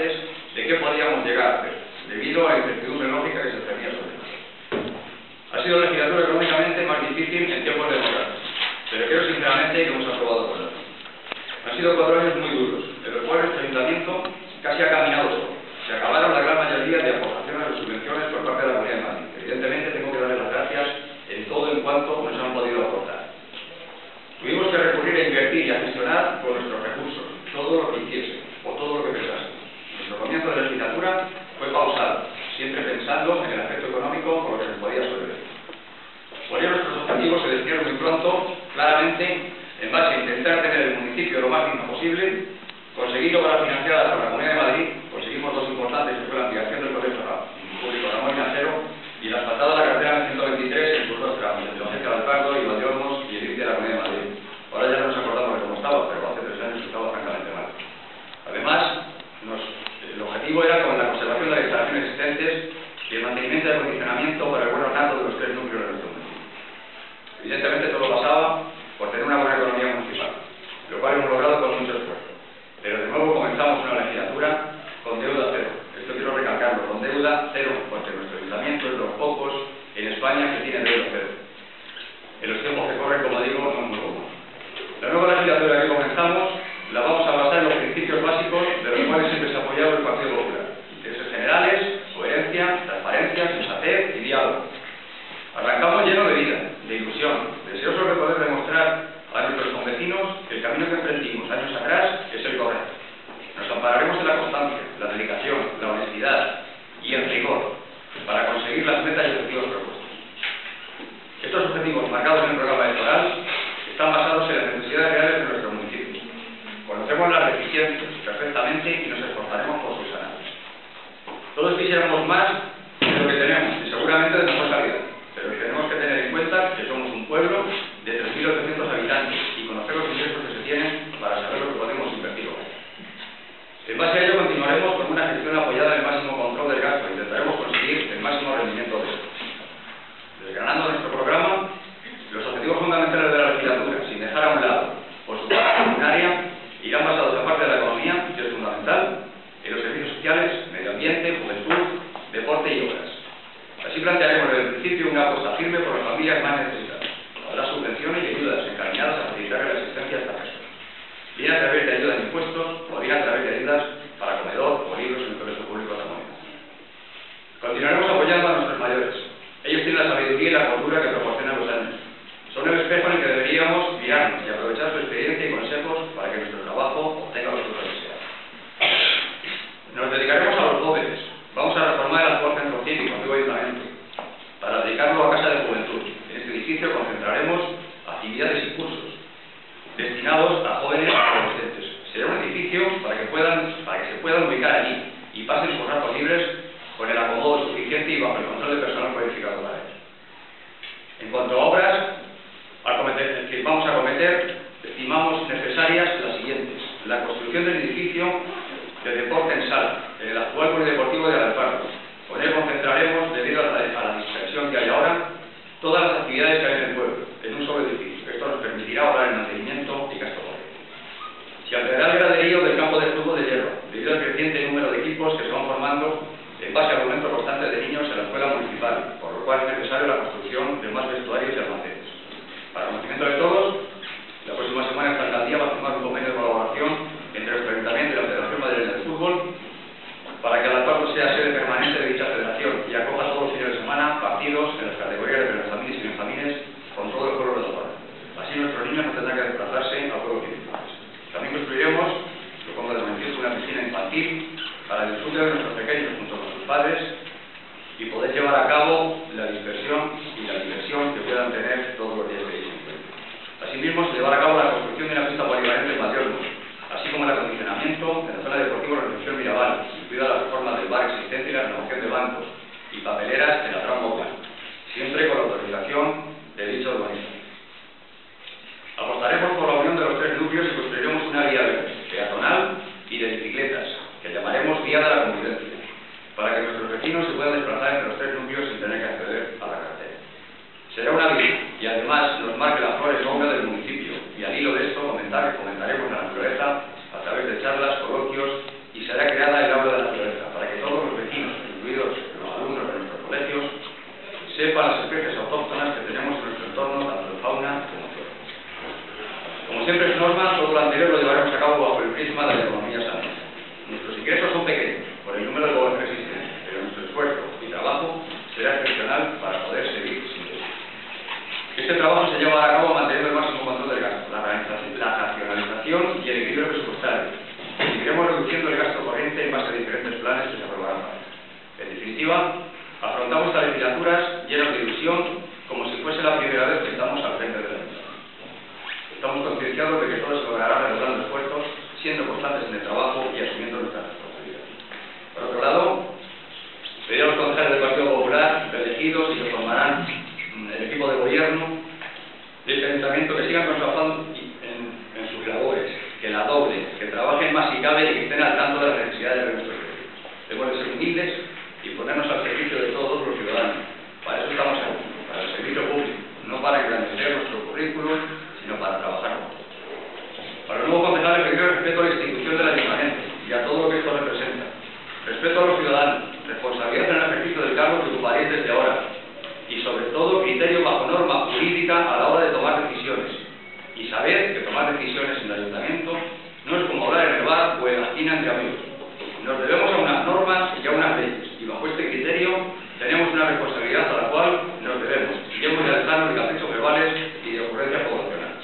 antes de qué podíamos llegar a hacer, debido a la incertidumbre lógica que se tenía sobre nosotros. Ha sido la legislatura económicamente más difícil en tiempos democráticos, pero creo sinceramente que hemos aprobado cosas. Han sido 4 años muy duros, en los cuales el Ayuntamiento casi ha caminado solo. Se acabaron la gran mayoría de aportaciones de subvenciones por parte de la Comunidad de Madrid. Evidentemente tengo que darles las gracias en todo en cuanto nos han podido aportar. Tuvimos que recurrir a invertir y a gestionar con nuestros recursos todo lo que hiciésemos o todo lo que pensásemos. Nuestro comienzo de legislatura fue pausado, siempre pensando en el aspecto económico por lo que se podía sobrevivir. Por ello nuestros objetivos se definieron muy pronto, claramente, en base a intentar tener el municipio lo más digno posible, conseguir obras financiadas por la Comunidad de Madrid. Conseguimos 2 importantes, que fue la ampliación del colegio público Ramón y Cajero y la asfaltada de la carretera 123 en sus 2 tramos, el José Alpardo y Valdeolmos y el INTE de la Comunidad de Madrid. Ahora ya no nos acordamos de cómo estaba, pero hace 3 años estaba francamente mal. Además, el objetivo era, con la conservación de las instalaciones existentes y el mantenimiento de acondicionamiento para el buen ornato de los 3 núcleos de nuestro municipio. Evidentemente todo pasaba por tener una buena economía municipal, lo cual hemos logrado con mucho esfuerzo. Pero de nuevo comenzamos una legislatura con deuda cero. Esto quiero recalcarlo, con deuda cero, porque nuestro ayuntamiento es de los pocos en España que tiene deuda cero. En los tiempos que corren, como digo, no es muy común. La nueva legislatura que comenzamos la vamos a basar en los principios básicos de los cuales siempre se ha apoyado el Partido Popular: intereses generales, coherencia, transparencia, sensatez y diálogo. Arrancamos lleno de vida, de ilusión, deseosos de poder demostrar a nuestros convecinos que el camino que emprendimos años atrás es el correcto. Nos ampararemos en la constancia, la dedicación, la honestidad y el rigor para conseguir las metas y objetivos propuestos. Estos objetivos marcados en el programa electoral están basados en las necesidades reales de nuestro municipio. Conocemos las deficiencias perfectamente y nos esforzaremos por subsanarlas. Todos quisiéramos más de lo que tenemos y seguramente de mejor calidad, pero tenemos que tener en cuenta que somos un pueblo de 3.800 habitantes y conocer los ingresos que se tienen para saber lo que podemos invertir hoy. En base a ello continuaremos con una gestión apoyada en el máximo control del gasto e intentaremos conseguir el máximo rendimiento de esto. Desgranando nuestro programa, los objetivos fundamentales de la legislatura, sin dejar a un lado, por su parte comunitaria, irán basados, aparte de la economía, que es fundamental, en los servicios sociales, medio ambiente, juventud, deporte y obras. Así plantearemos desde el principio una apuesta firme por las familias más necesitadas. Habrá subvenciones y ayudas encaminadas a facilitar la asistencia a estas personas, bien a través de ayudas de impuestos o bien a través de ayudas para comedor o libros en el colegio público de la comunidad. Continuaremos apoyando a nuestros mayores. Ellos tienen la sabiduría y la cultura que proporcionan los años. Son el espejo en el que deberíamos mirarnos y aprovechar su experiencia y consejos para que nuestro trabajo obtenga los frutos deseados. Nos dedicaremos a los jóvenes. Vamos a reformar el actual centro cívico, antiguo ayuntamiento, para dedicarlo a Casa de Juventud. En este edificio concentraremos actividades y cursos destinados a jóvenes y adolescentes. Será un edificio para que se puedan ubicar allí y pasen sus ratos libres con el acomodo suficiente y bajo el control de personal cualificado para ello. En cuanto a obras que vamos a acometer, estimamos necesarias las siguientes: la construcción del edificio de deporte en sala, en el actual polideportivo de Alpardo. Con él concentraremos, debido a la dispersión que hay ahora, todas las actividades que hay en el pueblo, en un solo edificio. Esto nos permitirá ahorrar el mantenimiento y gasto corriente. Se ampliará el graderío del campo de fútbol de hierro, debido al creciente número de equipos que se van formando en base al aumento constante de niños en la escuela municipal, por lo cual es necesaria la construcción de más vestuarios y almacenes. Para conocimiento de todos, la próxima semana esta alcaldía va a firmar un convenio de colaboración entre nuestro ayuntamiento y la Federación Madrileña de Fútbol para que Alpardo sea sede permanente de dicha federación y acoja todos los fines de semana partidos en las categorías de benjamines y benjamines con todo el pueblo de la zona. Así nuestros niños no tendrán que desplazarse a pueblos municipales. También construiremos, lo pongo de manifiesto, una piscina infantil para el disfrute de nuestros pequeños junto con sus padres y poder llevar a cabo la dispersión y la diversión que puedan tener todos los días que ellos se encuentren. Asimismo, se llevará a cabo la construcción de una pista polivalente en Valdeolmos, así como el acondicionamiento de la zona deportiva de la Recepción Mirabal, incluida la reforma del bar existente y la renovación de bancos y papeleras en la trama urbana, siempre con la autorización de dicho urbanista. Apostaremos por la unión de los 3 núcleos y construiremos una vía peatonal y de bicicletas, que llamaremos Vía de la Convivencia, para que nuestros vecinos se puedan desplazar entre los 3 núcleos sin tener que acceder a la carretera. Será una vía y además nos marque la flora y fauna del municipio, y al hilo de esto fomentaremos la naturaleza a través de charlas, coloquios, y será creada el aula de base a diferentes planes que se aprobarán. En definitiva, afrontamos estas legislaturas llenas de ilusión, como si fuese la primera vez que estamos al frente de la misma. Estamos concienciados de que todo se logrará redoblando esfuerzos, siendo constantes en el trabajo y asumiendo nuestras responsabilidades. Por otro lado, pedir a los concejales del Partido Popular, elegidos y que formarán el equipo de gobierno de este ayuntamiento, que sigan con su afán en sus labores, que la doblen, que trabajen más si cabe y que estén al tanto de las necesidades de nuestros vecinos. Debemos de ser humildes y ponernos al servicio de todos los ciudadanos. Para eso estamos aquí, para el servicio público, no para engrandecer nuestro currículum, sino para trabajar. Para los nuevos concejales requiere respeto a la institución del ayuntamiento y a todo lo que esto representa. Respeto a los ciudadanos, responsabilidad en el ejercicio del cargo que ocuparéis desde ahora y sobre todo criterio bajo norma jurídica a la hora de tomar decisiones. Y saber que tomar decisiones en el ayuntamiento no es como hablar en el bar o en la esquina entre amigos. Nos debemos a unas normas y a unas leyes, y bajo este criterio tenemos una responsabilidad a la cual nos debemos, llevemos de alzarnos de caprichos verbales y de ocurrencias poblacionales.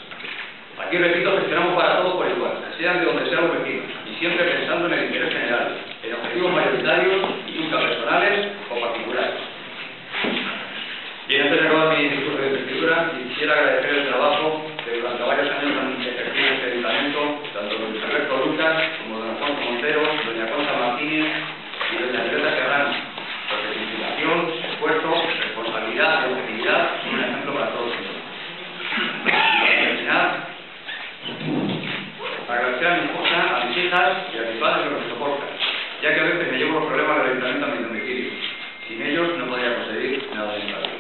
Aquí, repito, gestionamos para todos por igual, sean de donde sean los vecinos, y siempre pensando en el interés general, en objetivos mayoritarios y nunca personales o particulares. Y en este recuerdo mi discurso de investidura, quisiera agradecer el trabajo que durante varios años han ejercido este ayuntamiento, tanto don Luis Alberto Lucas como don Alfonso Montero, doña Concha Martínez y doña Violeta Serrano, porque su implicación, esfuerzo, responsabilidad y objetividad son un ejemplo para todos nosotros. Y para terminar, agradecer a mi esposa, a mis hijas y a mis padres que me soportan, ya que a veces me llevo los problemas del ayuntamiento a mi domicilio. Sin ellos no podría conseguir nada de mi vida.